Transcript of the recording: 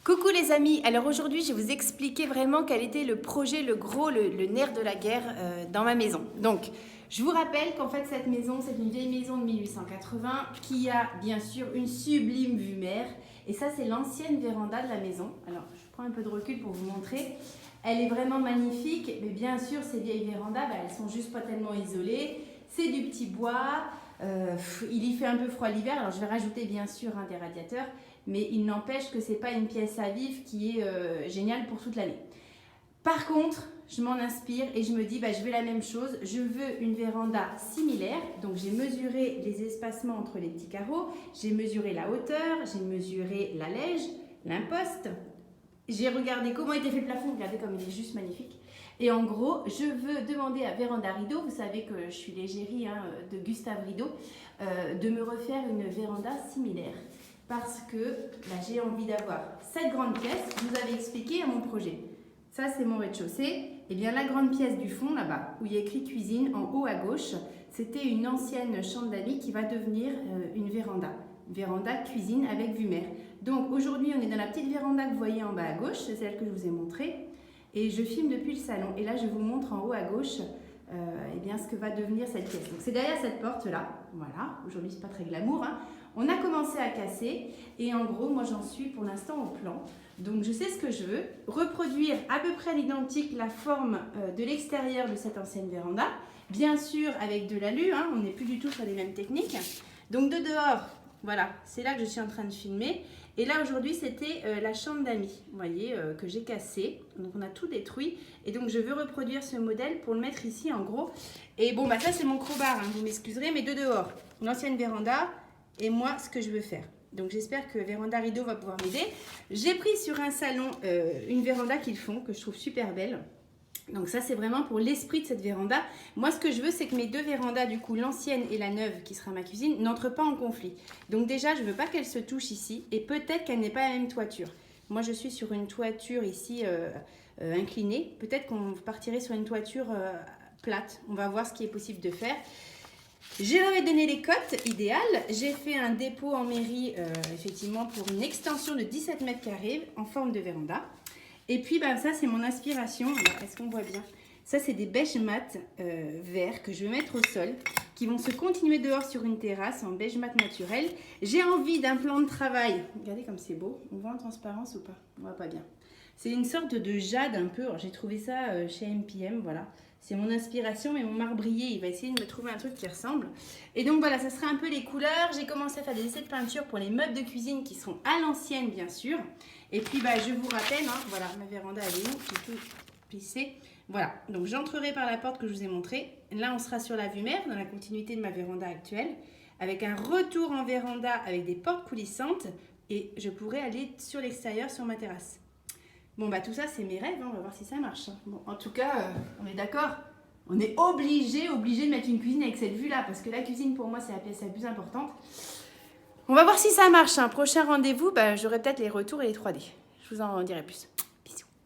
Coucou les amis, alors aujourd'hui je vais vous expliquer vraiment quel était le projet, le nerf de la guerre dans ma maison. Donc je vous rappelle qu'en fait cette maison c'est une vieille maison de 1880 qui a bien sûr une sublime vue mer. Et ça c'est l'ancienne véranda de la maison. Alors je prends un peu de recul pour vous montrer. Elle est vraiment magnifique, mais bien sûr ces vieilles vérandas elles sont juste pas tellement isolées. C'est du petit bois, il y fait un peu froid l'hiver, alors je vais rajouter bien sûr des radiateurs. Mais il n'empêche que ce n'est pas une pièce à vivre qui est géniale pour toute l'année. Par contre, je m'en inspire et je me dis, je veux la même chose. Je veux une véranda similaire. Donc, j'ai mesuré les espacements entre les petits carreaux. J'ai mesuré la hauteur. J'ai mesuré la lège, l'imposte. J'ai regardé comment était fait le plafond. Regardez comme il est juste magnifique. Et en gros, je veux demander à Véranda Rideau, vous savez que je suis l'égérie de Gustave Rideau, de me refaire une véranda similaire. Parce que j'ai envie d'avoir cette grande pièce. Je vous avais expliqué à mon projet. Ça, c'est mon rez-de-chaussée. Et bien, la grande pièce du fond, là-bas, où il y a écrit cuisine, en haut à gauche, c'était une ancienne chambre d'amis qui va devenir une véranda. Véranda cuisine avec vue mer. Donc, aujourd'hui, on est dans la petite véranda que vous voyez en bas à gauche. C'est celle que je vous ai montrée. Et je filme depuis le salon. Et là, je vous montre en haut à gauche ce que va devenir cette pièce. Donc, c'est derrière cette porte-là. Voilà. Aujourd'hui, c'est pas très glamour, On a commencé à casser et en gros, moi j'en suis pour l'instant au plan. Donc je sais ce que je veux, reproduire à peu près à l'identique la forme de l'extérieur de cette ancienne véranda. Bien sûr avec de l'alu, on n'est plus du tout sur les mêmes techniques. Donc de dehors, voilà, c'est là que je suis en train de filmer. Et là aujourd'hui c'était la chambre d'amis, vous voyez, que j'ai cassée. Donc on a tout détruit. Et donc je veux reproduire ce modèle pour le mettre ici en gros. Et bon, ça c'est mon crowbar, vous m'excuserez, mais de dehors, l'ancienne véranda. Et moi, ce que je veux faire. Donc, j'espère que Véranda Rideau va pouvoir m'aider. J'ai pris sur un salon une véranda qu'ils font, que je trouve super belle. Donc, ça, c'est vraiment pour l'esprit de cette véranda. Moi, ce que je veux, c'est que mes deux vérandas, du coup, l'ancienne et la neuve, qui sera ma cuisine, n'entrent pas en conflit. Donc, déjà, je ne veux pas qu'elles se touchent ici. Et peut-être qu'elles n'aient pas la même toiture. Moi, je suis sur une toiture ici inclinée. Peut-être qu'on partirait sur une toiture plate. On va voir ce qui est possible de faire. Je leur ai donné les cotes idéales. J'ai fait un dépôt en mairie, effectivement, pour une extension de 17 mètres carrés en forme de véranda. Et puis, ça, c'est mon inspiration. Est-ce qu'on voit bien? Ça, c'est des beige mat verts que je vais mettre au sol, qui vont se continuer dehors sur une terrasse en beige mat naturel. J'ai envie d'un plan de travail. Regardez comme c'est beau. On voit en transparence ou pas? On voit pas bien. C'est une sorte de jade un peu. J'ai trouvé ça chez MPM, voilà. C'est mon inspiration, mais mon marbrier, il va essayer de me trouver un truc qui ressemble. Et donc voilà, ça sera un peu les couleurs. J'ai commencé à faire des essais de peinture pour les meubles de cuisine qui sont à l'ancienne, bien sûr. Et puis, je vous rappelle, voilà, ma véranda, elle est où? J'ai tout plissé. Voilà, donc j'entrerai par la porte que je vous ai montrée. Là, on sera sur la vue mer, dans la continuité de ma véranda actuelle, avec un retour en véranda avec des portes coulissantes. Et je pourrai aller sur l'extérieur, sur ma terrasse. Bon, tout ça, c'est mes rêves. On va voir si ça marche. Bon, en tout cas, on est d'accord. On est obligé de mettre une cuisine avec cette vue-là. Parce que la cuisine, pour moi, c'est la pièce la plus importante. On va voir si ça marche. Prochain rendez-vous, j'aurai peut-être les retours et les 3D. Je vous en dirai plus.